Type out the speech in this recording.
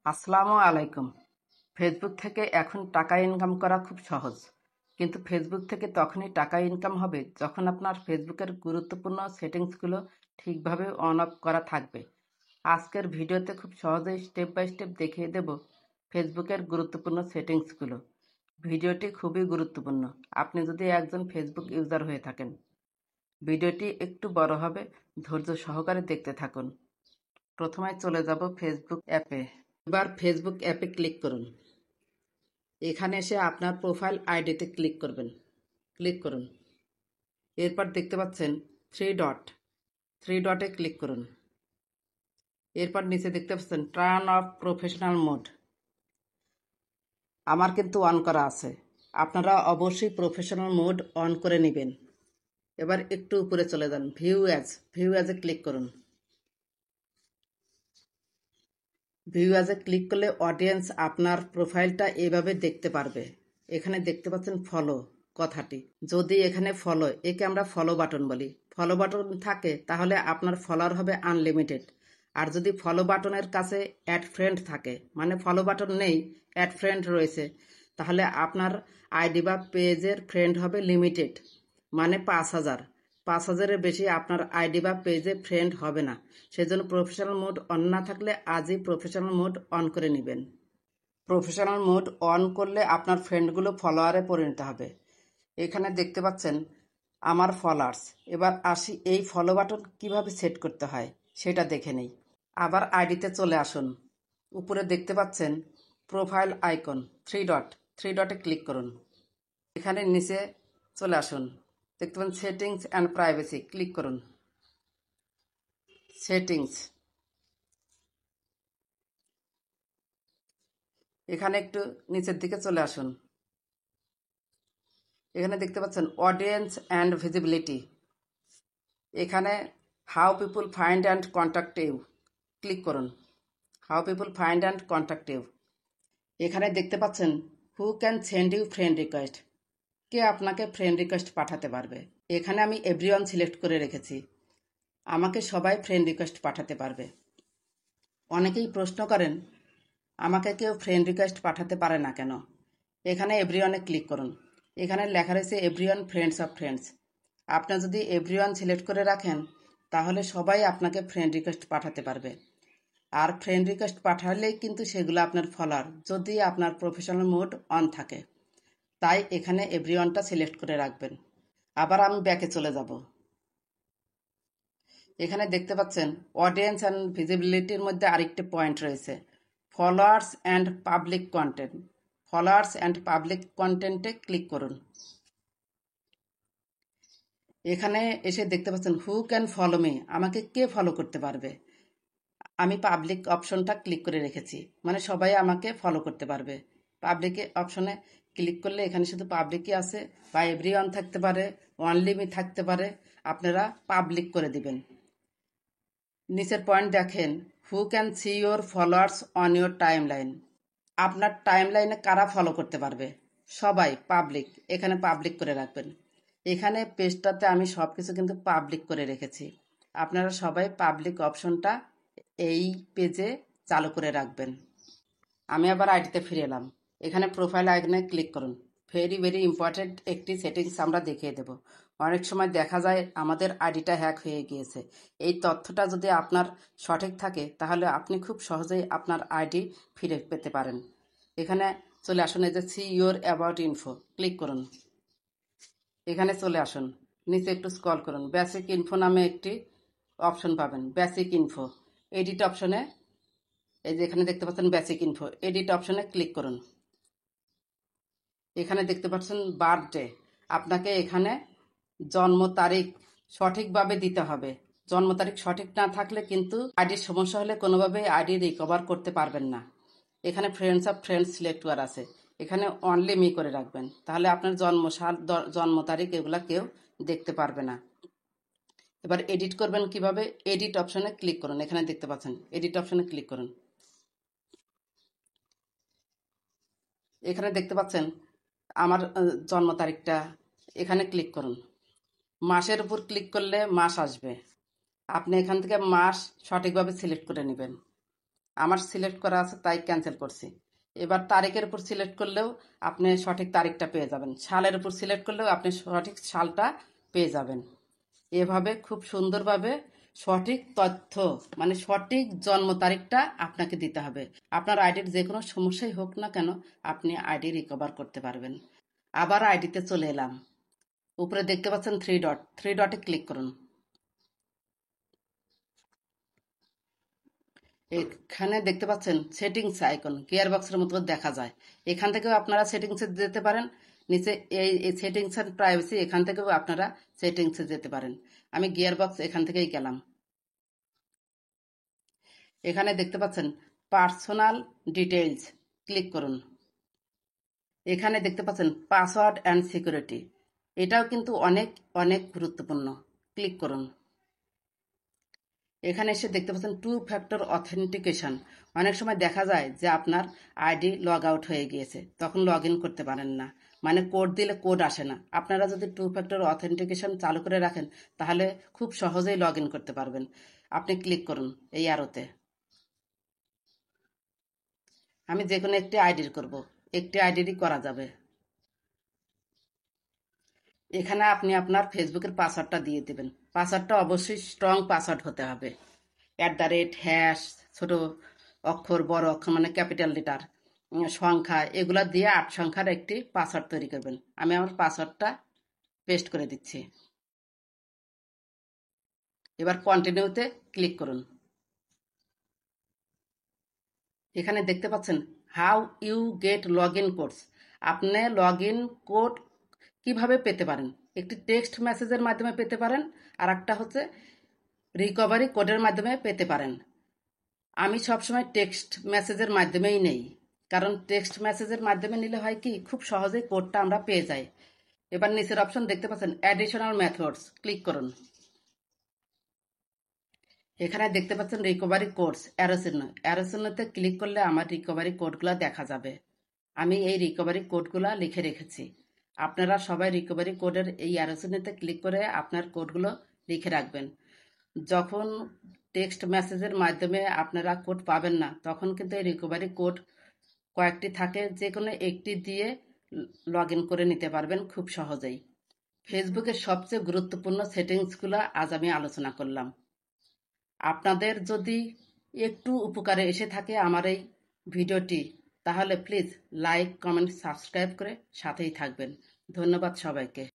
আসসালামু আলাইকুম। ফেসবুক থেকে এখন টাকা ইনকাম করা খুব সহজ, কিন্তু ফেসবুক থেকে তখনই টাকা ইনকাম হবে যখন আপনার ফেসবুকের গুরুত্বপূর্ণ সেটিংসগুলো ঠিকভাবে অন অফ করা থাকবে। আজকের ভিডিওতে খুব সহজেই স্টেপ বাই স্টেপ দেখিয়ে দেব ফেসবুকের গুরুত্বপূর্ণ সেটিংসগুলো। ভিডিওটি খুবই গুরুত্বপূর্ণ আপনি যদি একজন ফেসবুক ইউজার হয়ে থাকেন। ভিডিওটি একটু বড় হবে, ধৈর্য সহকারে দেখতে থাকুন। প্রথমে চলে যাব ফেসবুক অ্যাপে। এবার ফেসবুক অ্যাপে ক্লিক করুন। এখানে এসে আপনার প্রোফাইল আইডিতে ক্লিক করুন। এরপর দেখতে পাচ্ছেন থ্রি ডটে ক্লিক করুন। এরপর নিচে দেখতে পাচ্ছেন টার্ন অফ প্রফেশনাল মোড। আমার কিন্তু অন করা আছে, আপনারা অবশ্যই প্রফেশনাল মোড অন করে নেবেন। এবার একটু উপরে চলে যান, ভিউ অ্যাজে ক্লিক করুন। ভিউ অ্যাজে ক্লিক করলে অডিয়েন্স আপনার প্রোফাইলটা এভাবে দেখতে পারবে। এখানে দেখতে পাচ্ছেন ফলো কথাটি, যদি এখানে ফলো, একে আমরা ফলো বাটন বলি, ফলো বাটন থাকে তাহলে আপনার ফলোয়ার হবে আনলিমিটেড। আর যদি ফলো বাটনের কাছে অ্যাড ফ্রেন্ড থাকে, মানে ফলো বাটন নেই, অ্যাড ফ্রেন্ড রয়েছে, তাহলে আপনার আইডি বা পেজের ফ্রেন্ড হবে লিমিটেড, মানে 5,000। 5,000-এর বেশি আপনার আইডি বা পেজে ফ্রেন্ড হবে না। সেজন্য প্রফেশনাল মোড অন না থাকলে আজই প্রফেশনাল মোড অন করে নেবেন। প্রফেশনাল মোড অন করলে আপনার ফ্রেন্ডগুলো ফলোয়ারে পরিণত হবে। এখানে দেখতে পাচ্ছেন আমার ফলোয়ার্স। এবার আসি এই ফলো বাটন কিভাবে সেট করতে হয় সেটা দেখে নেই। আবার আইডিতে চলে আসুন। উপরে দেখতে পাচ্ছেন প্রোফাইল আইকন, থ্রি ডটে ক্লিক করুন। এখানে নিচে চলে আসুন, দেখতে পাচ্ছেন সেটিংস অ্যান্ড প্রাইভেসি, ক্লিক করুন। সেটিংস, এখানে একটু নিচের দিকে চলে আসুন। এখানে দেখতে পাচ্ছেন অডিয়েন্স অ্যান্ড ভিজিবিলিটি। এখানে how people find and contact you, click করুন। How people find and contact you. এখানে দেখতে পাচ্ছেন who can send you friend request, কে আপনাকে ফ্রেন্ড রিকোয়েস্ট পাঠাতে পারবে। এখানে আমি এভরিওয়ান সিলেক্ট করে রেখেছি, আমাকে সবাই ফ্রেন্ড রিকোয়েস্ট পাঠাতে পারবে। অনেকেই প্রশ্ন করেন আমাকে কেউ ফ্রেন্ড রিকোয়েস্ট পাঠাতে পারে না কেন। এখানে এভরিওয়ানে ক্লিক করুন। এখানে লেখা রয়েছে এভরিওয়ান ফ্রেন্ডস অফ ফ্রেন্ডস। আপনি যদি এভরিওয়ান সিলেক্ট করে রাখেন তাহলে সবাই আপনাকে ফ্রেন্ড রিকোয়েস্ট পাঠাতে পারবে। আর ফ্রেন্ড রিকোয়েস্ট পাঠালেই কিন্তু সেগুলো আপনার ফলোয়ার, যদি আপনার প্রফেশনাল মোড অন থাকে। তাই এখানে এভরিওয়ানটা সিলেক্ট করে রাখবেন। আবার আমি ব্যাকে চলে যাব। এখানে দেখতে পাচ্ছেন অডিয়েন্স অ্যান্ড ভিজিবিলিটির মধ্যে আরেকটি পয়েন্ট রয়েছে, followers and public content. Followers and public কন্টেন্টে ক্লিক করুন। এখানে এসে দেখতে পাচ্ছেন হু ক্যান ফলো মি, আমাকে কে ফলো করতে পারবে। আমি পাবলিক অপশনটা ক্লিক করে রেখেছি, মানে সবাই আমাকে ফলো করতে পারবে। পাবলিক অপশনে ক্লিক করলে এখানে শুধু পাবলিকই আছে, বা এভরিওয়ান থাকতে পারে, অনলি মি থাকতে পারে। আপনারা পাবলিক করে দিবেন। নিচের পয়েন্ট দেখেন, who can see your followers on your time line. আপনার টাইম লাইনে কারা ফলো করতে পারবে, সবাই পাবলিক, এখানে পাবলিক করে রাখবেন। এখানে পেজটাতে আমি সব কিছু কিন্তু পাবলিক করে রেখেছি, আপনারা সবাই পাবলিক অপশনটা এই পেজে চালু করে রাখবেন। আমি আবার আইডিতে ফিরে এলাম। এখানে প্রোফাইল আইকনে ক্লিক করুন। ভেরি ইম্পর্টেন্ট একটি সেটিংস আমরা দেখিয়ে দেব। অনেক সময় দেখা যায় আমাদের আইডিটা হ্যাক হয়ে গিয়েছে। এই তথ্যটা যদি আপনার সঠিক থাকে তাহলে আপনি খুব সহজেই আপনার আইডি ফিরে পেতে পারেন। এখানে চলে আসুন, এই যে see your about info, click করুন। এখানে চলে আসুন, নিচে একটু স্ক্রল করুন, বেসিক ইনফো নামে একটি অপশন পাবেন, বেসিক ইনফো। এডিট অপশনে, এই যে এখানে দেখতে পাচ্ছেন বেসিক ইনফো, এডিট অপশনে ক্লিক করুন। এখানে দেখতে পাচ্ছেন বার্থডে, আপনাকে এখানে জন্ম তারিখ সঠিকভাবে দিতে হবে। জন্ম তারিখ সঠিক না থাকলে কিন্তু আইডির সমস্যা হলে কোনোভাবেই আইডি রিকভার করতে পারবেন না। এখানে ফ্রেন্ডস অফ ফ্রেন্ডস সিলেক্ট করা আছে, এখানে অনলি মি করে রাখবেন, তাহলে আপনার জন্মসাল, জন্ম তারিখ এগুলা কেউ দেখতে পারবে না। এবার এডিট করবেন কিভাবে, এডিট অপশনে ক্লিক করুন। এখানে দেখতে পাচ্ছেন এডিট অপশনে ক্লিক করুন। এখানে দেখতে পাচ্ছেন আমার জন্ম তারিখটা, এখানে ক্লিক করুন। মাসের উপর ক্লিক করলে মাস আসবে, আপনি এখান থেকে মাস সঠিকভাবে সিলেক্ট করে নেবেন। আমার সিলেক্ট করা আছে তাই ক্যান্সেল করছি। এবার তারিখের উপর সিলেক্ট করলেও আপনি সঠিক তারিখটা পেয়ে যাবেন, সালের উপর সিলেক্ট করলেও আপনি সঠিক সালটা পেয়ে যাবেন। এভাবে খুব সুন্দরভাবে সঠিক তথ্য মানে সঠিক জন্ম তারিখটা আপনাকে দিতে হবে। আপনার আইডির যে কোনো সমস্যাই হোক না কেন আপনি আইডি রিকভার করতে পারবেন। আবার আইডিতে চলে এলাম, উপরে দেখতে পাচ্ছেন থ্রি ডটে ক্লিক করুন। এখানে দেখতে পাচ্ছেন সেটিংস আইকন গিয়ার বক্সের মতো দেখা যায়। এখান থেকেও আপনারা সেটিংসে যেতে পারেন। নিচে এই সেটিংস এন্ড প্রাইভেসি, এখান থেকেও আপনারা সেটিংসে যেতে পারেন। আমি গিয়ার বক্স এখান থেকেই গেলাম। এখানে দেখতে পাচ্ছেন পার্সোনাল ডিটেইলস, ক্লিক করুন। এখানে দেখতে পাচ্ছেন পাসওয়ার্ড অ্যান্ড সিকিউরিটি, এটাও কিন্তু অনেক অনেক গুরুত্বপূর্ণ, ক্লিক করুন। এখানে এসে দেখতে পাচ্ছেন টু ফ্যাক্টর অথেন্টিকেশন। অনেক সময় দেখা যায় যে আপনার আইডি লগ আউট হয়ে গিয়েছে, তখন লগ ইন করতে পারেন না, মানে কোড দিলে কোড আসে না। আপনারা যদি টু ফ্যাক্টর অথেন্টিকেশন চালু করে রাখেন তাহলে খুব সহজেই লগ ইন করতে পারবেন। আপনি ক্লিক করুন এই অ্যারোতে। আমি যে কোনো একটি আইডির করব, একটি আইডিরই করা যাবে। এখানে আপনি আপনার ফেসবুকের পাসওয়ার্ডটা দিয়ে দেবেন। পাসওয়ার্ডটা অবশ্যই স্ট্রং পাসওয়ার্ড হতে হবে। @, ছোট অক্ষর, বড় অক্ষর মানে ক্যাপিটাল লেটার, সংখ্যা, এগুলা দিয়ে 8 সংখ্যার একটি পাসওয়ার্ড তৈরি করবেন। আমি আমার পাসওয়ার্ডটা পেস্ট করে দিচ্ছি। এবার কন্টিনিউতে ক্লিক করুন। এখানে দেখতে পাচ্ছেন how you get log in codes. আপনি লগ ইন কোড কিভাবে পেতে পারেন? একটি টেক্সট মেসেজের মাধ্যমে পেতে পারেন, আর একটা হচ্ছে রিকভারি কোডের মাধ্যমে পেতে পারেন। আমি সবসময় টেক্সট মেসেজের মাধ্যমেই নেই, কারণ টেক্সট মেসেজের মাধ্যমে নিলে হয় কি খুব সহজেই কোডটা আমরা পেয়ে যাই। এবার নিচের অপশন দেখতে পাচ্ছেন অ্যাডিশনাল মেথডস, ক্লিক করুন। এখানে দেখতে পাচ্ছেন রিকভারি কোডস, অ্যারো চিহ্নতে ক্লিক করলে আমার রিকভারি কোডগুলো দেখা যাবে। আমি এই রিকভারি কোডগুলো লিখে রেখেছি। আপনারা সবাই রিকভারি কোডের এই অ্যারো চিহ্নতে ক্লিক করে আপনার কোডগুলো লিখে রাখবেন। যখন টেক্সট মেসেজের মাধ্যমে আপনারা কোড পাবেন না, তখন কিন্তু এই রিকভারি কোড কয়েকটি থাকে, যে কোনো একটি দিয়ে লগ ইন করে নিতে পারবেন খুব সহজেই। ফেসবুকের সবচেয়ে গুরুত্বপূর্ণ সেটিংসগুলো আজ আমি আলোচনা করলাম। আপনাদের যদি একটু উপকারে এসে থাকে আমার এই ভিডিওটি, তাহলে প্লিজ লাইক, কমেন্ট, সাবস্ক্রাইব করে সাথেই থাকবেন। ধন্যবাদ সবাইকে।